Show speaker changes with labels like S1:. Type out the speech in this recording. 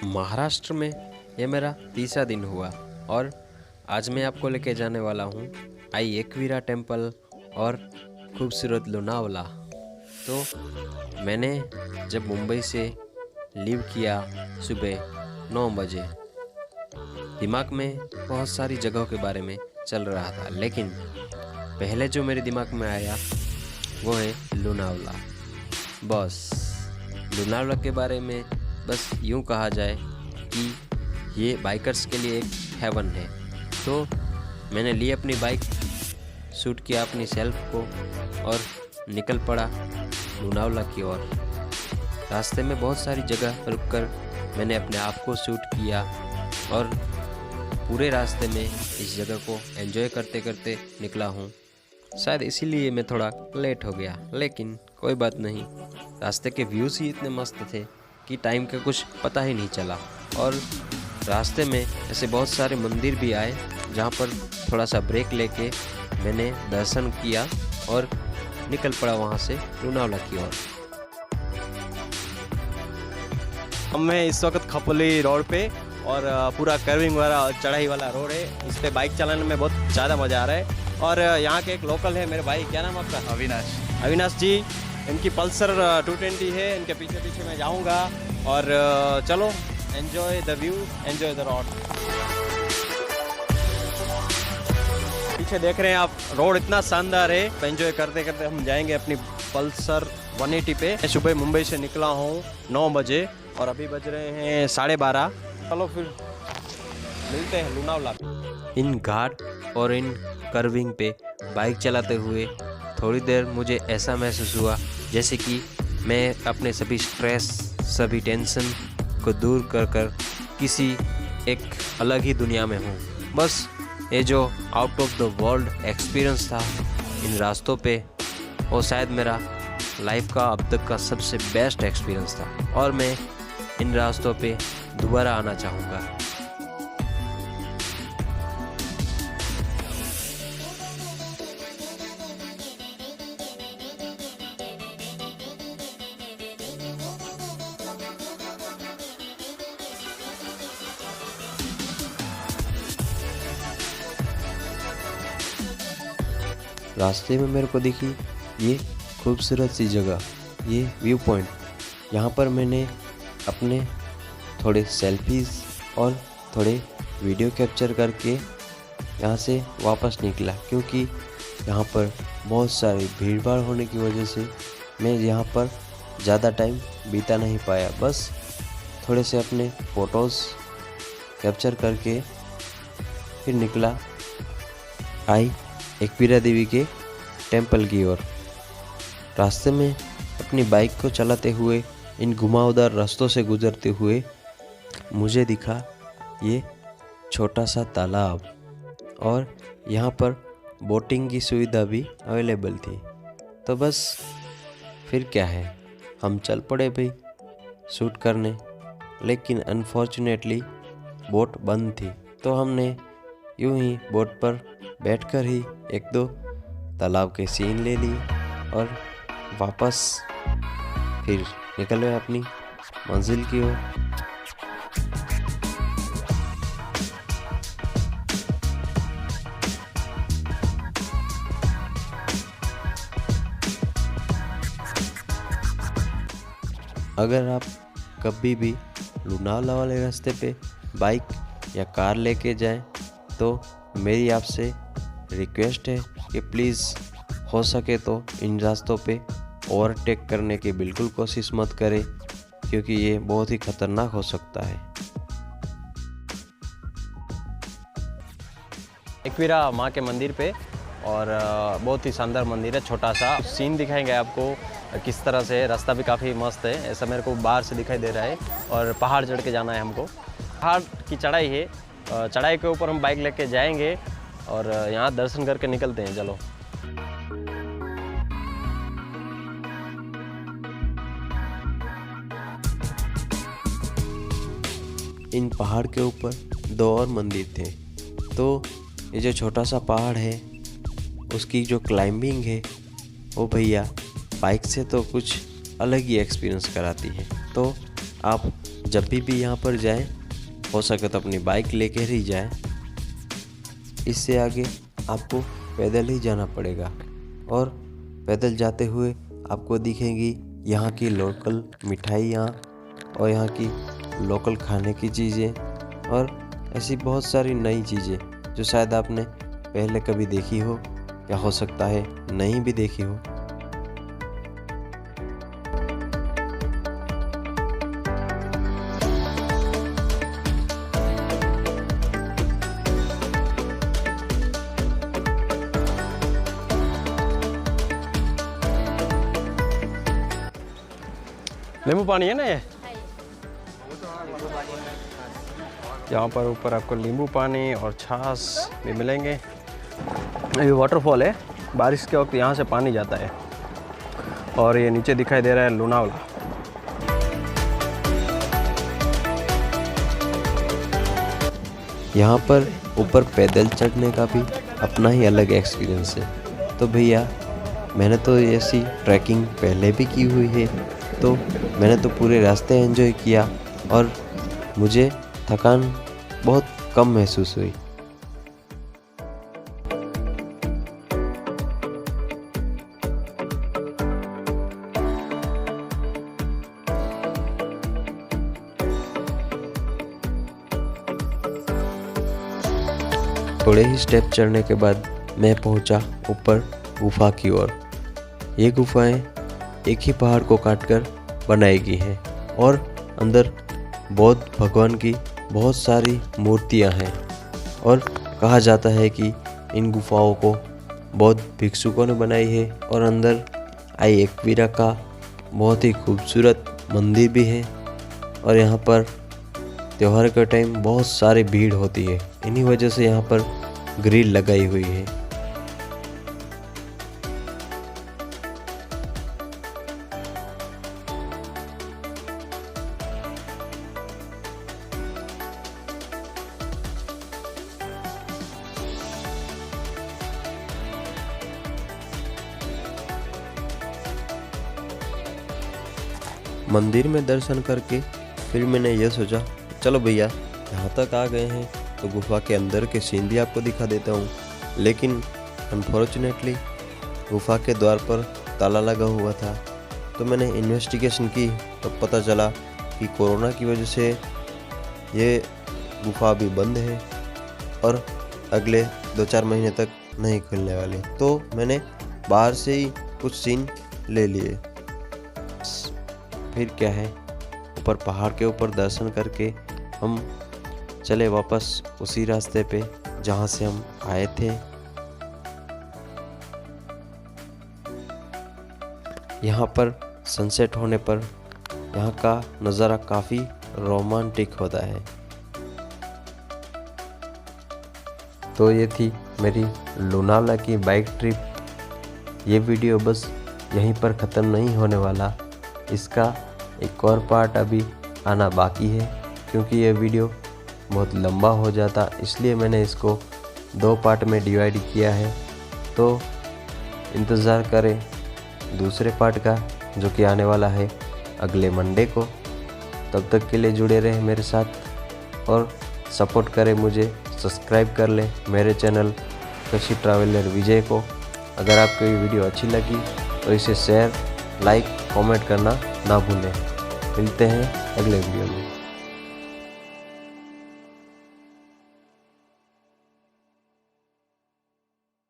S1: महाराष्ट्र में ये मेरा तीसरा दिन हुआ और आज मैं आपको लेके जाने वाला हूँ आई एकवीरा टेम्पल और खूबसूरत लोनावला। तो मैंने जब मुंबई से लीव किया सुबह 9 बजे, दिमाग में बहुत सारी जगहों के बारे में चल रहा था, लेकिन पहले जो मेरे दिमाग में आया वो है लोनावला। बस लोनावला के बारे में बस यूँ कहा जाए कि ये बाइकर्स के लिए एक हेवन है। तो मैंने ली अपनी बाइक, शूट किया अपनी सेल्फ को और निकल पड़ा लोनावला की ओर। रास्ते में बहुत सारी जगह रुककर मैंने अपने आप को शूट किया और पूरे रास्ते में इस जगह को एंजॉय करते करते निकला हूँ। शायद इसीलिए मैं थोड़ा लेट हो गया, लेकिन कोई बात नहीं। रास्ते के व्यूज़ ही इतने मस्त थे कि टाइम का कुछ पता ही नहीं चला। और रास्ते में ऐसे बहुत सारे मंदिर भी आए जहाँ पर थोड़ा सा ब्रेक लेके मैंने दर्शन किया और निकल पड़ा वहाँ से लोनावला की ओर।
S2: हम हैं इस वक्त खपोली रोड पे और पूरा कर्विंग वाला चढ़ाई वाला रोड है। इस पे बाइक चलाने में बहुत ज़्यादा मज़ा आ रहा है। और यहाँ के एक लोकल है मेरे भाई, क्या नाम आपका? अविनाश जी। इनकी पल्सर 220 है, इनके पीछे पीछे मैं जाऊँगा और चलो enjoy the view, enjoy the road. पीछे देख रहे हैं आप, रोड इतना शानदार है। एंजॉय करते करते हम जाएंगे अपनी पल्सर 180 पे। सुबह मुंबई से निकला हूँ 9 बजे और अभी बज रहे हैं 12:30। चलो फिर मिलते हैं लोनावला पे।
S1: इन घाट और इन कर्विंग पे बाइक चलाते हुए थोड़ी देर मुझे ऐसा महसूस हुआ जैसे कि मैं अपने सभी स्ट्रेस, सभी टेंशन को दूर कर कर किसी एक अलग ही दुनिया में हूँ। बस ये जो out of the world experience था इन रास्तों पे, वो शायद मेरा लाइफ का अब तक का सबसे बेस्ट एक्सपीरियंस था और मैं इन रास्तों पे दोबारा आना चाहूँगा। रास्ते में मेरे को दिखी ये खूबसूरत सी जगह, ये व्यू पॉइंट। यहाँ पर मैंने अपने थोड़े सेल्फीज़ और थोड़े वीडियो कैप्चर करके यहाँ से वापस निकला, क्योंकि यहाँ पर बहुत सारी भीड़ भाड़ होने की वजह से मैं यहाँ पर ज़्यादा टाइम बिता नहीं पाया। बस थोड़े से अपने फ़ोटोज़ कैप्चर करके फिर निकला आई एकवीरा देवी के टेम्पल की ओर। रास्ते में अपनी बाइक को चलाते हुए इन घुमावदार रास्तों से गुजरते हुए मुझे दिखा ये छोटा सा तालाब और यहाँ पर बोटिंग की सुविधा भी अवेलेबल थी। तो बस फिर क्या है, हम चल पड़े भाई शूट करने, लेकिन अनफॉर्चुनेटली बोट बंद थी। तो हमने यूं ही बोट पर बैठकर ही एक दो तालाब के सीन ले लिए और वापस फिर निकल गए अपनी मंजिल की ओर। अगर आप कभी भी लोनावला वाले रास्ते पे बाइक या कार लेके जाएं तो मेरी आपसे रिक्वेस्ट है कि प्लीज़ हो सके तो इन रास्तों पे ओवरटेक करने की बिल्कुल कोशिश मत करें, क्योंकि ये बहुत ही खतरनाक हो सकता है।
S2: एकवीरा माँ के मंदिर पे और बहुत ही शानदार मंदिर है। छोटा सा सीन दिखाएंगे आपको किस तरह से। रास्ता भी काफ़ी मस्त है, ऐसा मेरे को बाहर से दिखाई दे रहा है। और पहाड़ चढ़ के जाना है हमको, पहाड़ की चढ़ाई है। चढ़ाई के ऊपर हम बाइक लेके जाएंगे और यहाँ दर्शन करके निकलते हैं। चलो
S1: इन पहाड़ के ऊपर 2 और मंदिर थे। तो ये जो छोटा सा पहाड़ है उसकी जो क्लाइंबिंग है वो भैया बाइक से तो कुछ अलग ही एक्सपीरियंस कराती है। तो आप जब भी यहाँ पर जाएं हो सके तो अपनी बाइक लेकर ही जाएं। इससे आगे आपको पैदल ही जाना पड़ेगा और पैदल जाते हुए आपको दिखेंगी यहाँ की लोकल मिठाइयाँ और यहाँ की लोकल खाने की चीज़ें और ऐसी बहुत सारी नई चीज़ें जो शायद आपने पहले कभी देखी हो या हो सकता है नहीं भी देखी हो।
S2: नींबू पानी है ना ये? यहाँ पर ऊपर आपको नींबू पानी और छाछ भी मिलेंगे। ये वाटरफॉल है, बारिश के वक्त यहाँ से पानी जाता है और ये नीचे दिखाई दे रहा है लोनावला।
S1: यहाँ पर ऊपर पैदल चढ़ने का भी अपना ही अलग एक्सपीरियंस है। तो भैया मैंने तो ऐसी ट्रैकिंग पहले भी की हुई है, तो मैंने तो पूरे रास्ते एंजॉय किया और मुझे थकान बहुत कम महसूस हुई। थोड़े ही स्टेप चढ़ने के बाद मैं पहुंचा ऊपर गुफा की ओर। ये गुफाएं एक ही पहाड़ को काटकर बनाई गई हैं और अंदर बौद्ध भगवान की बहुत सारी मूर्तियां हैं और कहा जाता है कि इन गुफाओं को बौद्ध भिक्षुकों ने बनाई है और अंदर आई एकवीरा का बहुत ही खूबसूरत मंदिर भी है और यहाँ पर त्यौहार के टाइम बहुत सारी भीड़ होती है। इन्हीं वजह से यहाँ पर ग्रिल लगाई हुई है। मंदिर में दर्शन करके फिर मैंने यह सोचा चलो भैया यहाँ तक आ गए हैं तो गुफा के अंदर के सीन भी आपको दिखा देता हूँ। लेकिन अनफॉर्चुनेटली गुफा के द्वार पर ताला लगा हुआ था, तो मैंने इन्वेस्टिगेशन की तो पता चला कि कोरोना की वजह से ये गुफा अभी बंद है और अगले 2-4 महीने तक नहीं खुलने वाले। तो मैंने बाहर से ही कुछ सीन ले लिए। फिर क्या है, ऊपर पहाड़ के ऊपर दर्शन करके हम चले वापस उसी रास्ते पे जहाँ से हम आए थे। यहाँ पर सनसेट होने पर यहाँ का नज़ारा काफ़ी रोमांटिक होता है। तो ये थी मेरी लोनावला की बाइक ट्रिप। ये वीडियो बस यहीं पर ख़त्म नहीं होने वाला, इसका एक और पार्ट अभी आना बाकी है क्योंकि ये वीडियो बहुत लंबा हो जाता, इसलिए मैंने इसको 2 पार्ट में डिवाइड किया है। तो इंतज़ार करें दूसरे पार्ट का जो कि आने वाला है अगले मंडे को। तब तक के लिए जुड़े रहे मेरे साथ और सपोर्ट करें मुझे, सब्सक्राइब कर लें मेरे चैनल कशी ट्रैवलर विजय को। अगर आपको ये वीडियो अच्छी लगी तो इसे शेयर, लाइक, कमेंट करना ना भूलें। मिलते हैं अगले वीडियो में।